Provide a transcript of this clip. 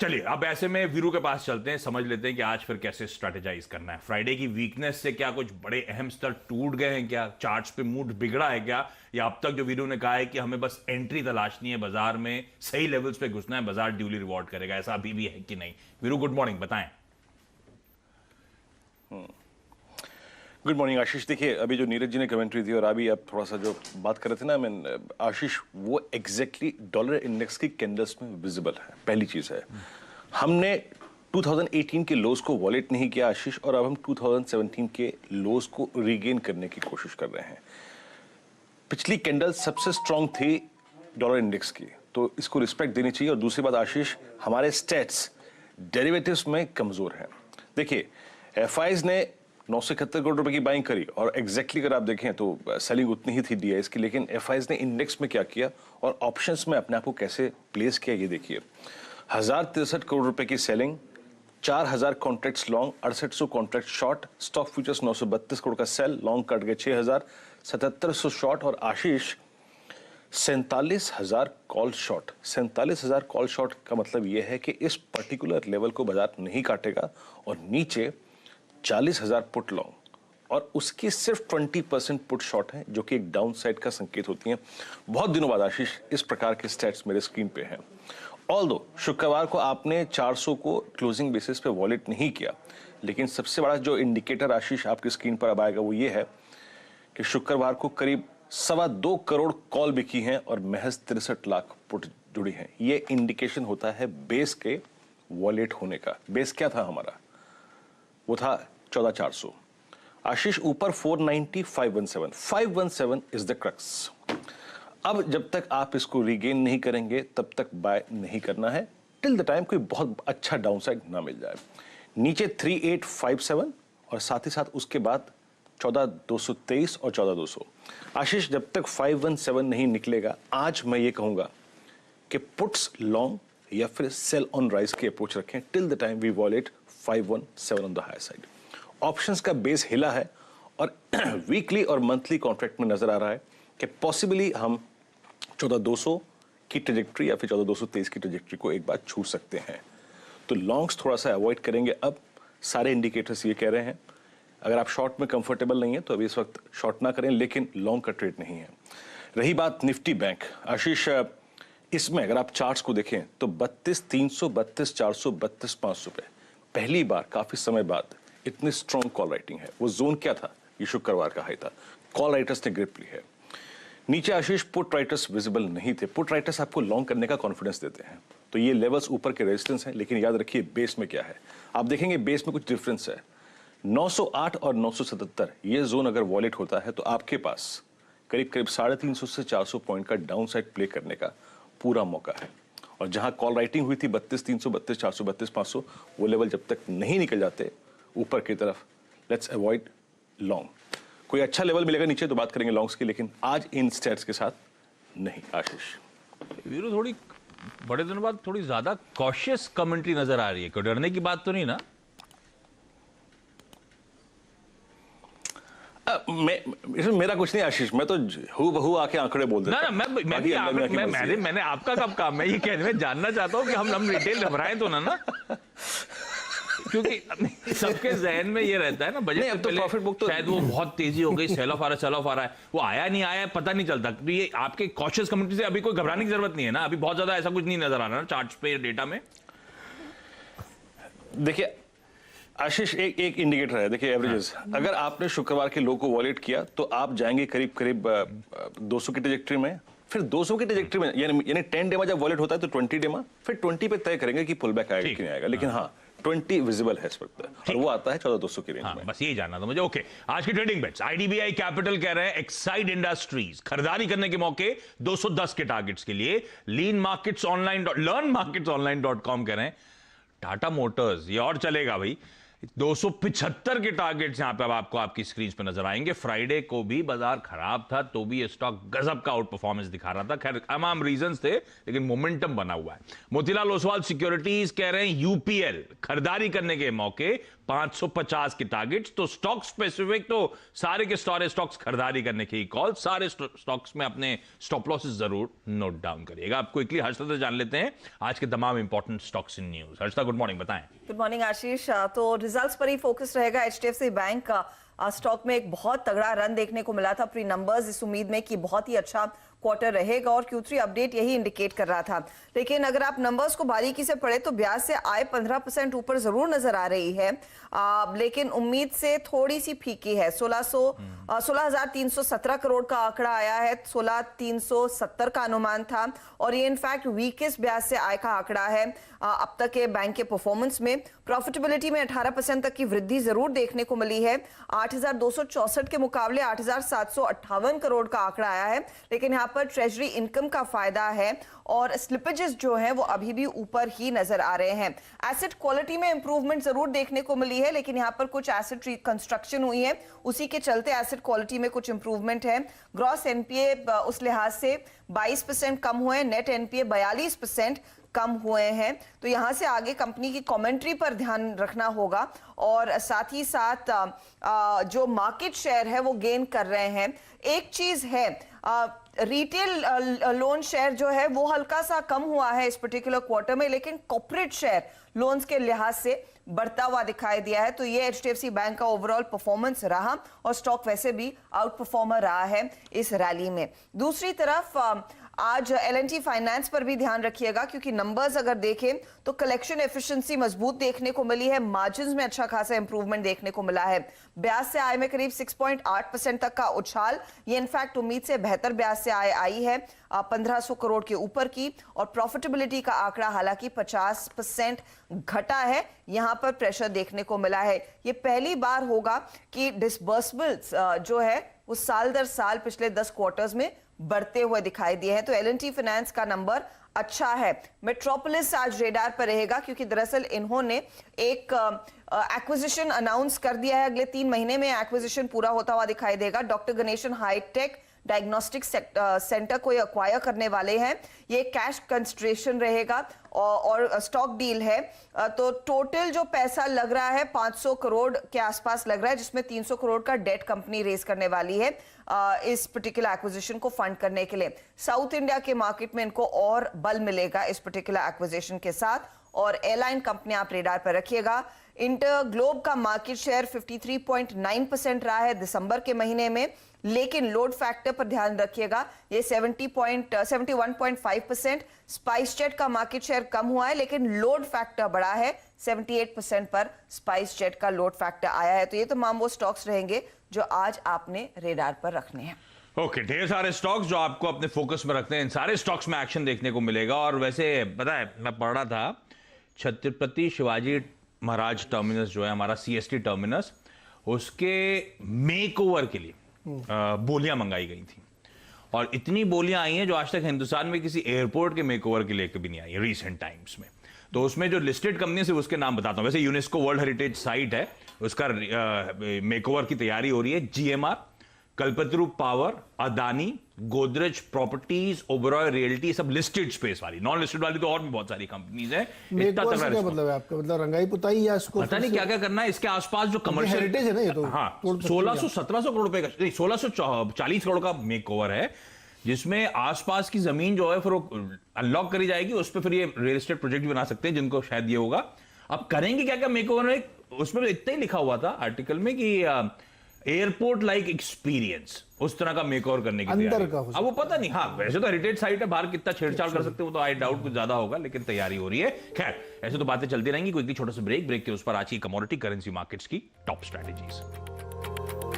चलिए अब ऐसे में वीरू के पास चलते हैं, समझ लेते हैं कि आज फिर कैसे स्ट्रैटेजाइज करना है। फ्राइडे की वीकनेस से क्या कुछ बड़े अहम स्तर टूट गए हैं क्या? चार्ट्स पे मूड बिगड़ा है क्या? या अब तक जो वीरू ने कहा है कि हमें बस एंट्री तलाशनी है बाजार में, सही लेवल्स पे घुसना है, बाजार ड्यूली रिवॉर्ड करेगा, ऐसा अभी भी है कि नहीं? वीरू गुड मॉर्निंग, बताएं। गुड मॉर्निंग आशीष। देखिए अभी जो नीरज जी ने कमेंट्री दी और अभी आप थोड़ा सा जो बात कर रहे थे ना, मैं आशीष, वो एग्जैक्टली डॉलर इंडेक्स की कैंडल्स में विजिबल है। पहली चीज है, हमने 2018 के लोज को वॉलेट नहीं किया आशीष, और अब हम 2017 के लोज को रीगेन करने की कोशिश कर रहे हैं। पिछली कैंडल सबसे स्ट्रांग थी डॉलर इंडेक्स की, तो इसको रिस्पेक्ट देनी चाहिए। और दूसरी बात आशीष, हमारे स्टेट्स डेरिवेटिव्स में कमजोर हैं। देखिए एफआईज ने 971 करोड़ रुपए की बाइंग करी और एग्जैक्टली अगर आप देखें तो सेलिंग उतनी ही थी डीआईएस की, लेकिन एफआईज ने इंडेक्स में क्या किया और ऑप्शंस में अपने आप को कैसे प्लेस किया, ये देखिए। 1063 करोड़ रुपए की selling, 4000 contracts long, 6800 contract short, stock futures 932 crore का सेल, लॉन्ग कट गए 6000, 7700 शॉर्ट, और आशीष 47,000 कॉल शॉर्ट। 47,000 कॉल शॉर्ट का मतलब यह है कि इस पर्टिकुलर लेवल को बाजार नहीं काटेगा, और नीचे 40,000 पुट लॉन्ग, और उसकी सिर्फ 20% पुट शॉर्ट है, जो कि एक डाउन साइड का संकेत होती है। बहुत दिनों बाद आशीष इस प्रकार के स्टैट्स मेरे स्क्रीन पे हैं। ऑल्दो शुक्रवार को आपने 400 को क्लोजिंग बेसिस पे वॉलेट नहीं किया, लेकिन सबसे बड़ा जो इंडिकेटर आशीष आपकी स्क्रीन पर अब आएगा वो ये है कि शुक्रवार को करीब 2.25 करोड़ कॉल बिकी हैं और महज 63 लाख पुट जुड़ी हैं। ये इंडिकेशन होता है बेस के वॉलेट होने का। बेस क्या था हमारा? वो था 14,400। आशीष ऊपर 490, 517 इज द क्रक्स। अब जब तक आप इसको रिगेन नहीं करेंगे तब तक बाय नहीं करना है, टिल द टाइम कोई बहुत अच्छा डाउनसाइड ना मिल जाए। नीचे 3857 और साथ ही साथ उसके बाद 14,223 और 14,200। आशीष जब तक 517 नहीं निकलेगा, आज मैं ये कहूंगा कि पुट्स लॉन्ग या फिर सेल ऑन राइज की अप्रोच रखें till the time we violate 517 on the higher side. Options का बेस हिला है और वीकली और मंथली कॉन्ट्रैक्ट में नजर आ रहा है कि पॉसिबली हम 14,200 की ट्रेजेक्ट्री या फिर 14,223 की ट्रेजेक्ट्री को एक बार छू सकते हैं। तो लॉन्ग्स थोड़ा सा अवॉइड करेंगे। अब सारे इंडिकेटर्स ये कह रहे हैं, अगर आप शॉर्ट में कंफर्टेबल नहीं है तो अभी इस वक्त शॉर्ट ना करें, लेकिन लॉन्ग का ट्रेड नहीं है। रही बात निफ्टी बैंक, आशीष इसमें अगर आप चार्ट्स को देखें तो 32,300, 32,400, 32,500 पे पहली बार काफी समय बाद इतनी स्ट्रॉन्ग कॉल राइटिंग है। वो जोन क्या था? ये शुक्रवार का हाई था। कॉल राइटर्स ने ग्रिप ली है। नीचे आशीष पुट राइटर्स विजिबल नहीं थे। पुट राइटर्स आपको लॉन्ग करने का कॉन्फिडेंस देते हैं, तो ये लेवल्स ऊपर के रेजिस्टेंस हैं, लेकिन याद रखिए बेस में क्या है। आप देखेंगे बेस में कुछ डिफरेंस है। 908 और 977 ये जोन अगर वॉलेट होता है तो आपके पास करीब 350 से 400 पॉइंट का डाउन साइड प्ले करने का पूरा मौका है। और जहां कॉल राइटिंग हुई थी 32,300, 32,400, 32,500, वो लेवल जब तक नहीं निकल जाते ऊपर की तरफ, लेट्स अवॉइड लॉन्ग। कोई अच्छा लेवल मिलेगा नीचे तो बात करेंगे लॉन्ग्स की, लेकिन आज इन स्टेट्स के साथ नहीं। आशीष वीरू थोड़ी बड़े दिनों बाद थोड़ी ज्यादा कॉशियस कमेंट्री नजर आ रही है, कोई डरने की बात तो नहीं ना? मेरा कुछ नहीं आशीष, मैं तो हूँ बहू आके आंकड़े बोल देता हूँ। मैंने आपका कब काम? मैं ये कहने में जानना चाहता हूँ कि हम रिटेल घबराएं तो ना क्योंकि सबके जहन में ये रहता है ना बजट अब तो प्रॉफिट बुक तो शायद वो बहुत तेजी हो गई, सेल ऑफ आ रहा है, वो आया नहीं आया पता नहीं चलता। तो ये आपके कॉशियस कमेंट्री से अभी कोई घबराने की जरूरत नहीं है ना? अभी बहुत ज्यादा ऐसा कुछ नहीं नजर आ रहा ना चार्ट्स पे, डेटा में। देखिए आशीष एक इंडिकेटर है, देखिए एवरेजेस। अगर आपने शुक्रवार के लो को वॉलेट किया तो आप जाएंगे करीब 200 की ट्रेजेक्ट्री में, फिर 200 की ट्रेजेक्ट्री में यानी 10 डे में जब वॉलेट होता है तो 20 डे में, फिर 20 पे तय करेंगे कि पुल बैक आएगा कि नहीं आएगा। लेकिन हाँ 20 विजिबल है इस वक्त, और वो आता है 14,200 की रेंज में। बस यही जानना था मुझे। ओके, आज की ट्रेडिंग बेट्स, आईडीबीआई कैपिटल कह रहे हैं एक्साइड इंडस्ट्रीज खरीदारी करने के मौके 210 के टारगेट्स के लिए। लीन मार्केट्स ऑनलाइन, लर्न मार्केट्स ऑनलाइन.com कह रहे हैं। टाटा मोटर्स ये और चलेगा भाई, 275 के टारगेट्स यहां पे अब आपको आपकी स्क्रीन पे नजर आएंगे। फ्राइडे को भी बाजार खराब था तो भी ये स्टॉक गजब का आउट परफॉर्मेंस दिखा रहा था। खैर तमाम रीजंस थे लेकिन मोमेंटम बना हुआ है। मोतीलाल ओसवाल सिक्योरिटीज कह रहे हैं यूपीएल खरीदारी करने के मौके 550 के टारगेट्स। तो स्टॉक स्पेसिफिक तो सारे के सारे स्टॉक्स खरीदारी करने की कॉल, सारे स्टॉक्स में अपने स्टॉप लॉसेस जरूर नोट डाउन करिएगा। आप क्विकली हर्षदा से जान लेते हैं आज के तमाम important stocks in news. Harshada, good morning, बताएं। गुड मॉर्निंग आशीष। तो रिजल्ट्स पर ही फोकस रहेगा। एचडीएफसी बैंक का स्टॉक में एक बहुत तगड़ा रन देखने को मिला था प्री नंबर्स, इस उम्मीद में कि बहुत ही अच्छा क्वार्टर रहेगा और Q3 अपडेट यही इंडिकेट कर रहा था। लेकिन अगर आप नंबर्स को बारीकी से पढ़े तो ब्याज से आय 15% ऊपर जरूर नजर आ रही है, लेकिन उम्मीद से थोड़ी सी फीकी है। 16,317 करोड़ का आंकड़ा आया है, 16,370 का अनुमान था और ये इनफैक्ट वीकेस्ट ब्याज से आय का आंकड़ा है अब तक के बैंक के परफॉर्मेंस में। प्रॉफिटेबिलिटी में 18% तक की वृद्धि जरूर देखने को मिली है। 8,264 के मुकाबले 8,758 करोड़ का आंकड़ा आया है, लेकिन यहाँ पर ट्रेजरी इनकम का फायदा है और स्लिपेजेस जो हैं वो अभी भी ऊपर ही नजर आ रहे हैं। एसेट क्वालिटी में इंप्रूवमेंट जरूर देखने को मिली है, लेकिन यहाँ पर कुछ एसेट रिकंस्ट्रक्शन हुई है, उसी के चलते एसेट क्वालिटी में कुछ इंप्रूवमेंट है। ग्रॉस एनपीए उस लिहाज से 22% कम हुए, नेट एनपीए 42% कम हुए हैं। तो यहां से आगे कंपनी की कमेंट्री पर ध्यान रखना होगा और साथ ही साथ जो मार्केट शेयर है वो गेन कर रहे हैं। एक चीज है, रिटेल लोन शेयर जो है वो हल्का सा कम हुआ है इस पर्टिकुलर क्वार्टर में, लेकिन कॉर्पोरेट शेयर लोन्स के लिहाज से बढ़ता हुआ दिखाई दिया है। तो ये एचडीएफसी बैंक का ओवरऑल परफॉर्मेंस रहा और स्टॉक वैसे भी आउट परफॉर्मर रहा है इस रैली में। दूसरी तरफ आज एल&टी फाइनेंस पर भी ध्यान रखिएगा, क्योंकि नंबर्स अगर देखें तो कलेक्शन एफिशिएंसी मजबूत देखने को मिली है, मार्जिन्स में अच्छा खासा इंप्रूवमेंट देखने को मिला है। ब्याज से आय में करीब 6.8% तक का उछाल, ये इनफैक्ट उम्मीद से बेहतर ब्याज से आय आई है 1500 करोड़ के ऊपर की। और प्रॉफिटेबिलिटी का आंकड़ा हालांकि 50% घटा है, यहां पर प्रेशर देखने को मिला है। ये पहली बार होगा कि डिसबर्समेंट्स जो है वो साल दर साल पिछले 10 क्वार्टर्स में बढ़ते हुए दिखाई दिए हैं। तो एल&टी फाइनेंस का नंबर अच्छा है। मेट्रोपोलिस आज रेडार पर रहेगा, क्योंकि दरअसल इन्होंने एक एक्विजिशन अनाउंस कर दिया है। अगले 3 महीने में एक्विजिशन पूरा होता हुआ दिखाई देगा। Doctor Ganesan Hitech Diagnostic Centre को एक्वायर करने वाले हैं। ये कैश कंस्ट्रेशन रहेगा और स्टॉक डील है। तो टोटल जो पैसा लग रहा है 500 करोड़ के आसपास लग रहा है, जिसमें 300 करोड़ का डेट कंपनी रेज करने वाली है इस पर्टिकुलर एक्विजिशन को फंड करने के लिए। साउथ इंडिया के मार्केट में इनको और बल मिलेगा इस पर्टिकुलर एक्विजिशन के साथ। और एयरलाइन कंपनी आप रेडार पर रखिएगा। इंटर ग्लोब का मार्केट शेयर 53.9% रहा है दिसंबर के महीने में, लेकिन लोड फैक्टर पर ध्यान रखिएगा, ये 71.5%। स्पाइस जेट का मार्केट शेयर कम हुआ है, लेकिन लोड फैक्टर बढ़ा है, 78% पर स्पाइस जेट का लोड फैक्टर आया है। तो ये तमाम वो स्टॉक्स रहेंगे जो आज आपने रेडार पर रखने हैं। ओके, ढेर सारे स्टॉक्स जो आपको अपने फोकस में रखते हैं, इन सारे स्टॉक्स में एक्शन देखने को मिलेगा। और वैसे पता है, मैं पढ़ रहा था छत्रपति शिवाजी महाराज टर्मिनस जो है हमारा सीएसटी टर्मिनस, उसके मेकओवर के लिए बोलियां मंगाई गई थी और इतनी बोलियां आई हैं जो आज तक हिंदुस्तान में किसी एयरपोर्ट के मेकओवर के लिए कभी नहीं आई रिसेंट टाइम्स में। तो उसमें जो लिस्टेड कंपनी है उसके नाम बताता हूं। वैसे यूनेस्को वर्ल्ड हेरिटेज साइट है, उसका मेकओवर की तैयारी हो रही है। GMR, Kalpataru power, Adani, Godrej properties, Oberoi realty, सब लिस्टेड स्पेस वाली। नॉन लिस्टेड वाली तो और भी बहुत सारी कंपनीज है। क्या मतलब है आपका? मतलब रंगाई पुताई या इसको पता नहीं क्या क्या करना है। इसके आसपास जो कमर्शियल हेरिटेज है ना, ये तो हाँ 1600-1700 करोड़ रुपए का, 1640 करोड़ का मेकओवर है, जिसमें आसपास की जमीन जो है फिर अनलॉक करी जाएगी, उस पर फिर ये रियल एस्टेट प्रोजेक्ट बना सकते हैं, जिनको शायद ये होगा। अब करेंगे क्या क्या मेकओवर में, उसमें तो इतना ही लिखा हुआ था आर्टिकल में कि एयरपोर्ट लाइक एक्सपीरियंस, उस तरह का मेकओवर करने की तैयारी। अब वो पता नहीं, हाँ वैसे तो हेरिटेज साइट है, बाहर कितना छेड़छाड़ कर सकते हो तो आई डाउट कुछ ज्यादा होगा, लेकिन तैयारी हो रही है। खैर, ऐसे तो बातें चलती रहेंगी। कोई छोटा सा ब्रेक के उस पर आज की कमोडिटी करेंसी मार्केट्स की टॉप स्ट्रेटेजीज।